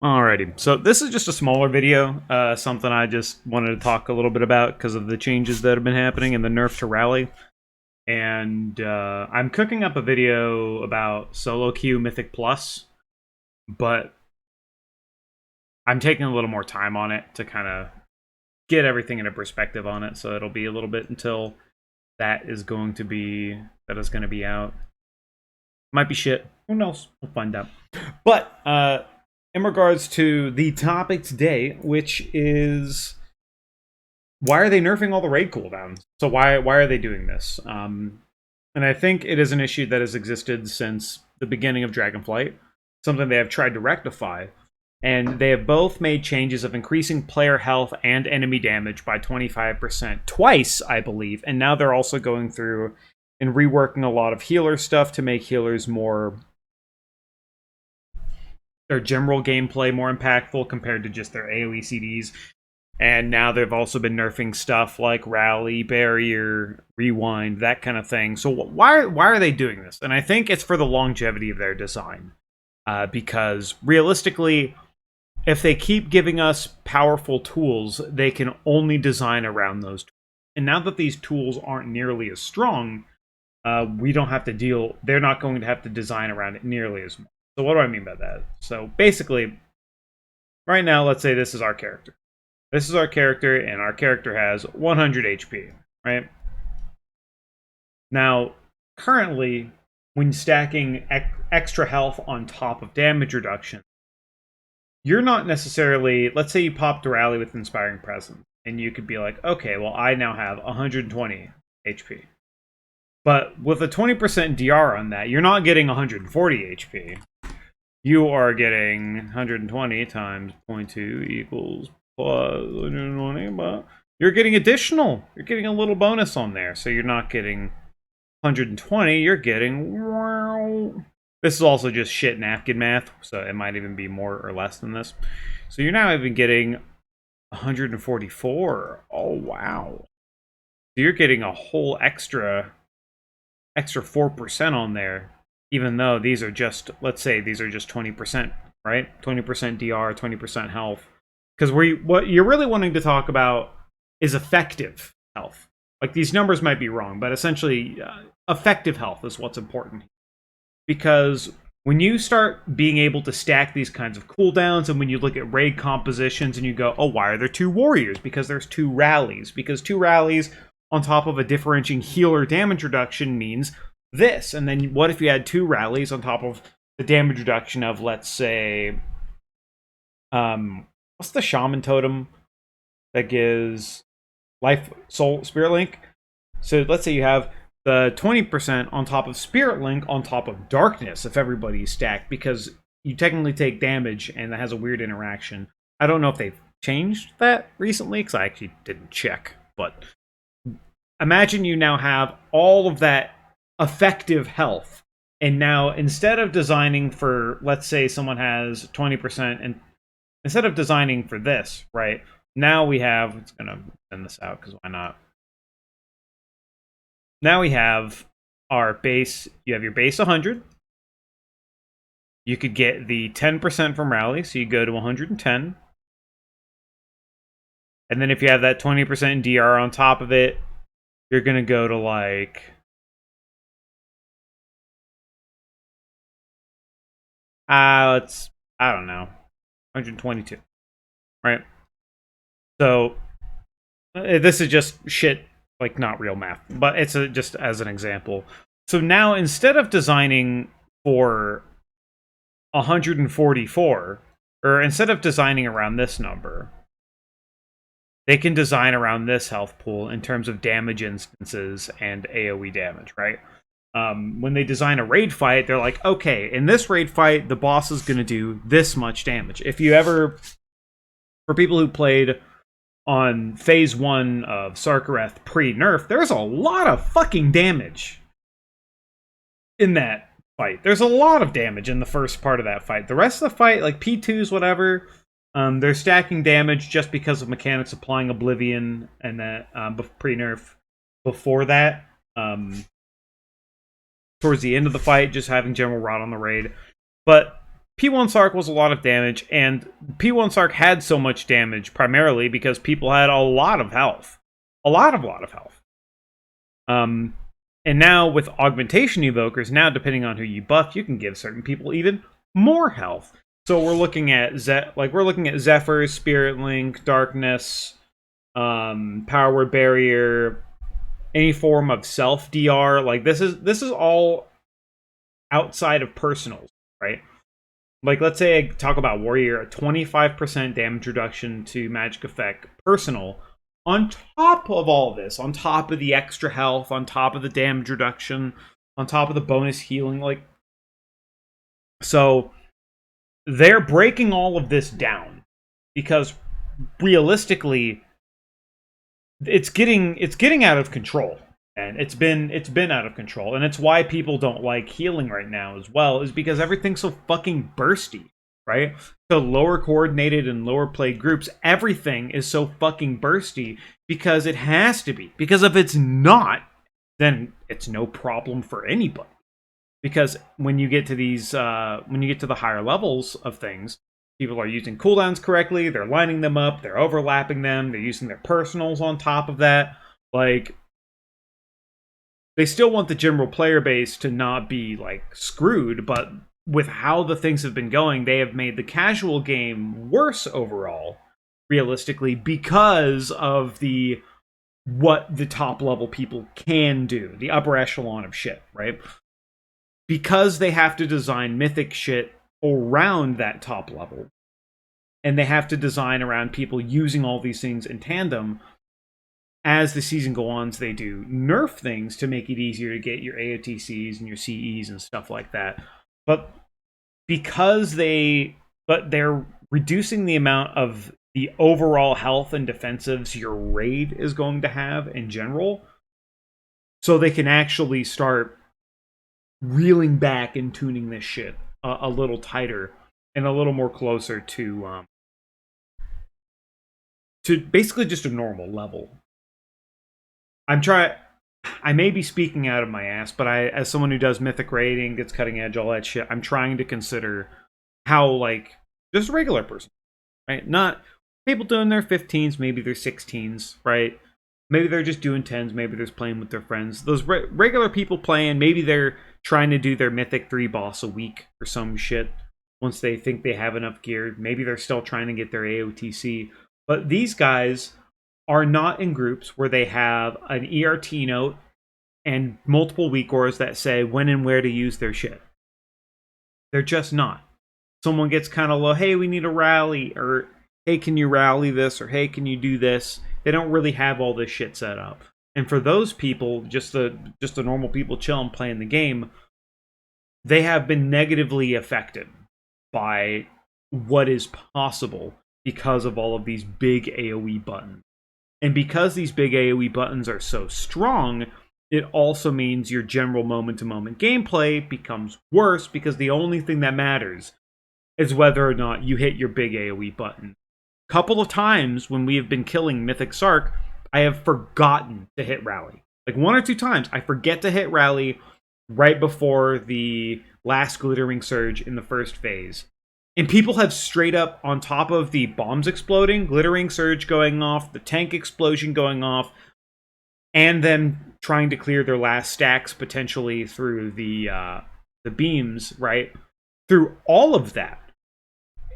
Alrighty, so this is just a smaller video, something I just wanted to talk a little bit about because of the changes that have been happening in the nerf to rally. And I'm cooking up a video about solo queue Mythic Plus, but I'm taking a little more time on it to kind of get everything into perspective on it, so it'll be a little bit until that is going to be out. Might be shit. Who knows? We'll find out. But in regards to the topic today, which is why are they nerfing all the raid cooldowns? So why are they doing this? And I think it is an issue that has existed since the beginning of Dragonflight, something they have tried to rectify. And they have both made changes of increasing player health and enemy damage by 25% twice, I believe. And now they're also going through and reworking a lot of healer stuff to make healers more, their general gameplay more impactful compared to just their AoE CDs. And now they've also been nerfing stuff like Rally, Barrier, Rewind, that kind of thing. So why are they doing this? And I think it's for the longevity of their design. Because realistically, if they keep giving us powerful tools, they can only design around those tools. And now that these tools aren't nearly as strong, we don't have to deal, they're not going to have to design around it nearly as much. So what do I mean by that? So basically, right now, let's say this is our character. This is our character, and our character has 100 HP, right? Now, currently, when stacking extra health on top of damage reduction, you're not necessarily, let's say you popped a rally with Inspiring Presence, and you could be like, okay, well, I now have 120 HP. But with a 20% DR on that, you're not getting 140 HP. You are getting 120 times 0.2 equals plus 120, but you're getting additional. You're getting a little bonus on there. So you're not getting 120, you're getting... This is also just shit napkin math, so it might even be more or less than this. So you're now even getting 144. Oh, wow. So you're getting a whole extra 4% on there, even though these are just, let's say these are just 20%, right? 20% DR, 20% health. Because what you're really wanting to talk about is effective health. Like, these numbers might be wrong, but essentially, effective health is what's important. Because when you start being able to stack these kinds of cooldowns, and when you look at raid compositions and you go, oh, why are there 2 warriors? Because there's 2 rallies. Because 2 rallies on top of a differentiating healer damage reduction means this. And then what if you had 2 rallies on top of the damage reduction of, let's say, what's the shaman totem that gives life, soul, spirit link? So let's say you have the 20% on top of Spirit Link on top of Darkness if everybody's stacked, because you technically take damage and that has a weird interaction. I don't know if they've changed that recently, because I actually didn't check, but imagine you now have all of that effective health, and now instead of designing for, let's say someone has 20%, and instead of designing for this, right, now we have, it's going to send this out because why not? Now we have our base, you have your base 100. You could get the 10% from rally, so you go to 110. And then if you have that 20% DR on top of it, you're going to go to like... I don't know, 122, right? So this is just shit, like not real math, but it's just as an example. So now instead of designing for 144, or instead of designing around this number, they can design around this health pool in terms of damage instances and AoE damage, right? When they design a raid fight, they're like, okay, in this raid fight, the boss is going to do this much damage. If you ever, for people who played on phase 1 of Sarkareth pre-nerf, there's a lot of fucking damage in that fight. There's a lot of damage in the first part of that fight. The rest of the fight, like P2s, whatever, they're stacking damage just because of mechanics applying Oblivion and that pre-nerf. Before that, towards the end of the fight, just having General Rot on the raid. But P1 Sark was a lot of damage, and P1 Sark had so much damage primarily because people had a lot of health. A lot of health. And now with Augmentation Evokers, now depending on who you buff, you can give certain people even more health. So we're looking at Zephyr, Spirit Link, Darkness, Power Word Barrier, any form of self DR. Like this is all outside of personals, right? Like let's say I talk about Warrior, a 25% damage reduction to magic effect personal. On top of all this, on top of the extra health, on top of the damage reduction, on top of the bonus healing, like, so they're breaking all of this down because realistically, it's getting out of control, and it's been out of control, and it's why people don't like healing right now as well, is because everything's so fucking bursty. Right? So lower coordinated and lower played groups, everything is so fucking bursty because it has to be. Because if it's not, then it's no problem for anybody. Because when you get to these, when you get to the higher levels of things, people are using cooldowns correctly, they're lining them up, they're overlapping them, they're using their personals on top of that. Like, they still want the general player base to not be, like, screwed, but with how the things have been going, they have made the casual game worse overall, realistically, because of what the top level people can do, the upper echelon of shit, right? Because they have to design mythic shit around that top level, and they have to design around people using all these things in tandem. As the season goes on, they do nerf things to make it easier to get your AOTCs and your CEs and stuff like that. But they're reducing the amount of the overall health and defensives your raid is going to have in general, so they can actually start reeling back and tuning this shit a little tighter and a little more closer to basically just a normal level. I may be speaking out of my ass, but as someone who does mythic raiding, gets cutting edge, all that shit, I'm trying to consider how, like, just a regular person, right? Not people doing their 15s, maybe their 16s, right? Maybe they're just doing 10s, maybe they're just playing with their friends. Those regular people playing, maybe they're trying to do their mythic 3 boss a week or some shit once they think they have enough gear. Maybe they're still trying to get their AOTC. But these guys are not in groups where they have an ERT note and multiple weak ores that say when and where to use their shit. They're just not. Someone gets kind of low, hey, we need a rally, or hey, can you rally this, or hey, can you do this? They don't really have all this shit set up. And for those people, just the normal people chilling playing the game, they have been negatively affected by what is possible because of all of these big AoE buttons. And because these big AoE buttons are so strong, it also means your general moment-to-moment gameplay becomes worse, because the only thing that matters is whether or not you hit your big AoE button. A couple of times when we have been killing Mythic Sark, I have forgotten to hit rally. Like 1 or 2 times, I forget to hit rally right before the last Glittering Surge in the first phase. And people have straight up, on top of the bombs exploding, Glittering Surge going off, the tank explosion going off, and then trying to clear their last stacks potentially through the beams, right? Through all of that,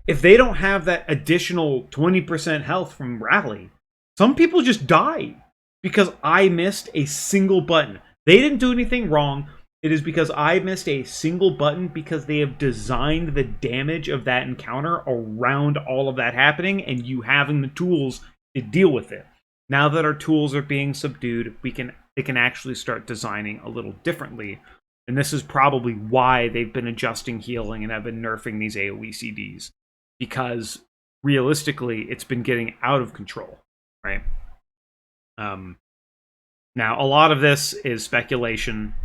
if they don't have that additional 20% health from rally, some people just die because I missed a single button. They didn't do anything wrong. It is because I missed a single button, because they have designed the damage of that encounter around all of that happening and you having the tools to deal with it. Now that our tools are being subdued, they can actually start designing a little differently. And this is probably why they've been adjusting healing and have been nerfing these AoE CDs. Because realistically, it's been getting out of control, right? Now, a lot of this is speculation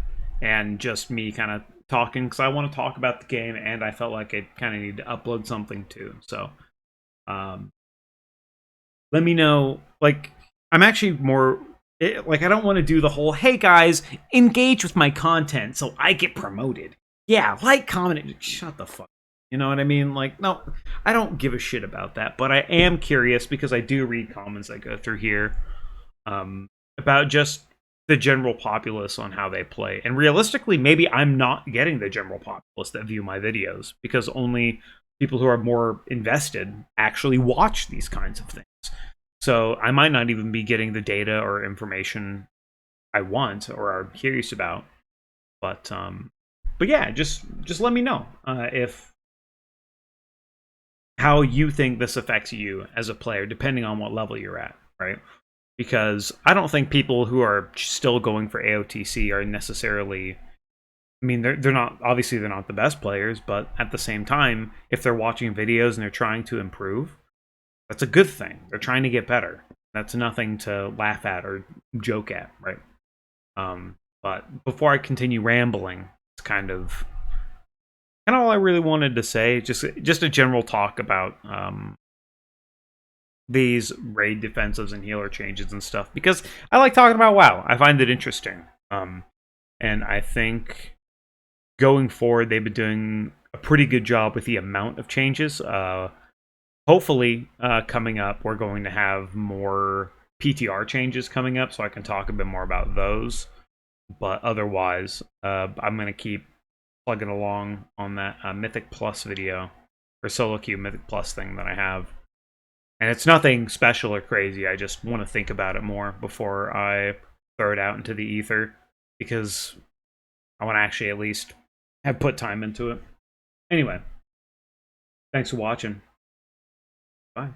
and just me kind of talking, because I want to talk about the game, and I felt like I kind of need to upload something too. So, let me know. Like, I'm actually more, like, I don't want to do the whole, hey guys, engage with my content so I get promoted. Yeah, like, comment, shut the fuck. You know what I mean? Like, no, I don't give a shit about that, but I am curious because I do read comments that go through here about just the general populace on how they play. And realistically, maybe I'm not getting the general populace that view my videos because only people who are more invested actually watch these kinds of things. So I might not even be getting the data or information I want or are curious about. But yeah, just let me know if how you think this affects you as a player, depending on what level you're at, right? Because I don't think people who are still going for AOTC are necessarily. I mean, they're not obviously they're not the best players, but at the same time, if they're watching videos and they're trying to improve, that's a good thing. They're trying to get better. That's nothing to laugh at or joke at, right? But before I continue rambling, it's kind of all I really wanted to say. Just a general talk about these raid defensives and healer changes and stuff because I like talking about WoW. I find it interesting, and I think going forward they've been doing a pretty good job with the amount of changes. Hopefully, coming up, we're going to have more PTR changes coming up, so I can talk a bit more about those. But otherwise, I'm going to keep plugging along on that Mythic Plus video, or Solo Queue Mythic Plus thing that I have. And it's nothing special or crazy, I just want to think about it more before I throw it out into the ether, because I want to actually at least have put time into it. Anyway, thanks for watching. Bye.